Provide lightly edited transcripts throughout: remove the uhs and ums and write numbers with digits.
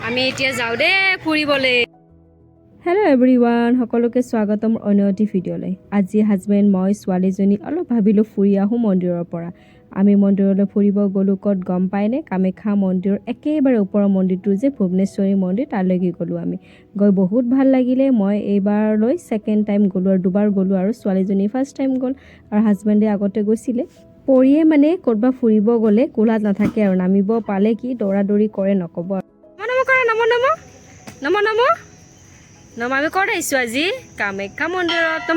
আমি এতিয়া যাওঁ দে ফুৰিবলৈ। হেল্ল' এভৰিৱান, সকলোকে স্বাগতম অন্য এটি ভিডিঅ'লৈ। আজি হাজবেণ্ড মই ছোৱালীজনী অলপ ভাবিলোঁ ফুৰি আহোঁ মন্দিৰৰ পৰা। আমি মন্দিৰলৈ ফুৰিব গ'লোঁ। ক'ত গম পায়নে? কামাখ্যা মন্দিৰৰ একেবাৰে ওপৰৰ মন্দিৰটো যে ভুৱনেশ্বৰী মন্দিৰ, তালৈকে গ'লোঁ আমি। গৈ বহুত ভাল লাগিলে। মই এইবাৰলৈ ছেকেণ্ড টাইম গ'লোঁ আৰু দুবাৰ গ'লোঁ আৰু ছোৱালীজনী ফাৰ্ষ্ট টাইম গ'ল আৰু হাজবেণ্ডে আগতে গৈছিলে। পৰিয়ে মানে ক'ৰবাত ফুৰিব গ'লে কোলাত নাথাকে আৰু নামিব পালে কি দৌৰা-দৌৰি কৰে নক'ব আৰু। নম আমি ক'ত আহিছোঁ আজি? কামাখ্যা মন্দিৰত।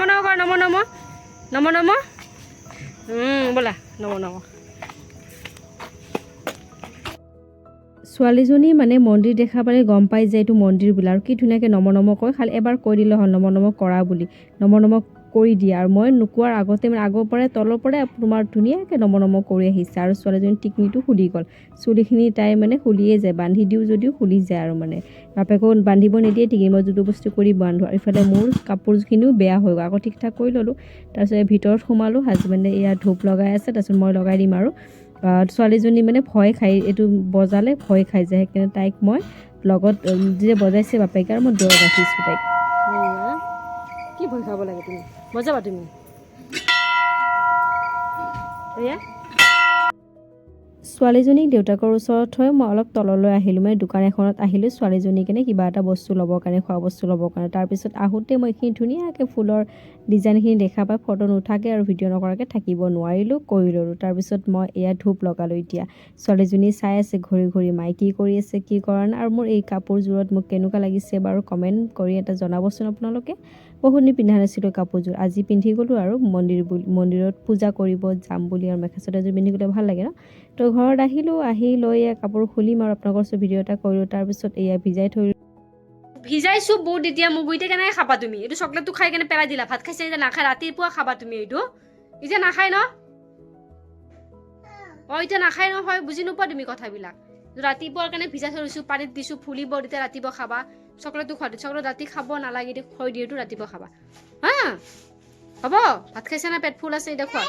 নম ব'লা নম। ছোৱালীজনী মানে মন্দিৰ দেখা পালে গম পাই যে এইটো মন্দিৰ বোলে আৰু কি ধুনীয়াকৈ নম কয়। খালি এবাৰ কৈ দিলে হ'ল নম কৰা বুলি, নম কৰি দিয়ে আৰু মই নোকোৱাৰ আগতে মানে আগৰ পৰাই তলৰ পৰাই তোমাৰ ধুনীয়াকৈ নম কৰি আহিছে আৰু ছোৱালীজনী টিকনিটো খুলি গ'ল। চুলিখিনি তাই মানে খুলিয়ে যায়, বান্ধি দিওঁ যদিও খুলি যায় আৰু মানে বাপেকো বান্ধিব নিদিয়ে টিকনি, মই যোটো বস্তু কৰি বান্ধো আৰু ইফালে মোৰ কাপোৰখিনিও বেয়া হৈ গ'ল। আকৌ ঠিক ঠাক কৰি ল'লোঁ। তাৰপিছত ভিতৰত সোমালোঁ, হাজবেণ্ডে ইয়াত ধূপ লগাই আছে, তাৰপিছত মই লগাই দিম আৰু ছোৱালীজনী মানে ভয় খাই, এইটো বজালে ভয় খাই যায়, সেইকাৰণে তাইক মই লগত যে বজাইছে বাপেকে আৰু মই দৌৰ ৰাখিছোঁ তাইক। কি ভয় খাব লাগে তুমি? বজাবা তুমি? এয়া ছোৱালীজনীক দেউতাকৰ ওচৰত থৈ মই অলপ তললৈ আহিলোঁ, মানে দোকান এখনত আহিলোঁ ছোৱালীজনীৰ কাৰণে কিবা এটা বস্তু ল'বৰ কাৰণে, খোৱা বস্তু ল'বৰ কাৰণে। তাৰপিছত আহোঁতে মই এইখিনি ধুনীয়াকৈ ফুলৰ ডিজাইনখিনি দেখা পাই ফটো নুঠাকৈ আৰু ভিডিঅ' নকৰাকৈ থাকিব নোৱাৰিলোঁ, কৰি ল'লোঁ। তাৰপিছত মই এয়া ধূপ লগালোঁ। এতিয়া ছোৱালীজনী চাই আছে ঘূৰি ঘূৰি, মাই কি কৰি আছে কি কৰা নাই, আৰু মোৰ এই কাপোৰযোৰত মোক কেনেকুৱা লাগিছে বাৰু কমেণ্ট কৰি এটা জনাবচোন আপোনালোকে। বহুত দিন পিন্ধা নাছিলোঁ কাপোৰযোৰ, আজি পিন্ধি গ'লোঁ আৰু মন্দিৰত পূজা কৰিব যাম বুলি, আৰু মেখেলা চাদৰযোৰ পিন্ধি গ'লে ভাল লাগে ন। তো ঘৰত আহিলোঁ, আহি লৈ এয়া কাপোৰ খুলিম আৰু আপোনালোকৰ ওচৰত ভিডিঅ' এটা কৰিলোঁ। তাৰপিছত এয়া ভিজাই থৈ ভিজাইছোঁ বুট, এতিয়া মোক এতিয়া কেনেকৈ খাবা তুমি? এইটো চকলেটটো খাই কেনে পেলাই দিলা, ভাত খাইছে এতিয়া নাখায়, ৰাতিপুৱা খাবা তুমি এইটো। এতিয়া নাখায় ন? এতিয়া নাখায় নহয়, বুজি নোপোৱা তুমি কথাবিলাক। ৰাতিপুৱাৰ কাৰণে ভিজাই থৈ দিছোঁ, পানীত দিছোঁ, ফুলিব, তেতিয়া ৰাতিপুৱা খাবা। চকলেটটো খোৱা, চকলেট ৰাতি খাব নালাগে, থৈ দিওঁতো ৰাতিপুৱা খাবা। হা হ'ব, ভাত খাইছে না, পেট ফুল আছে, এতিয়া খোৱা।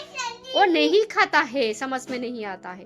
নেহি খাতা হে, সমজ মে নেহি আতা হে।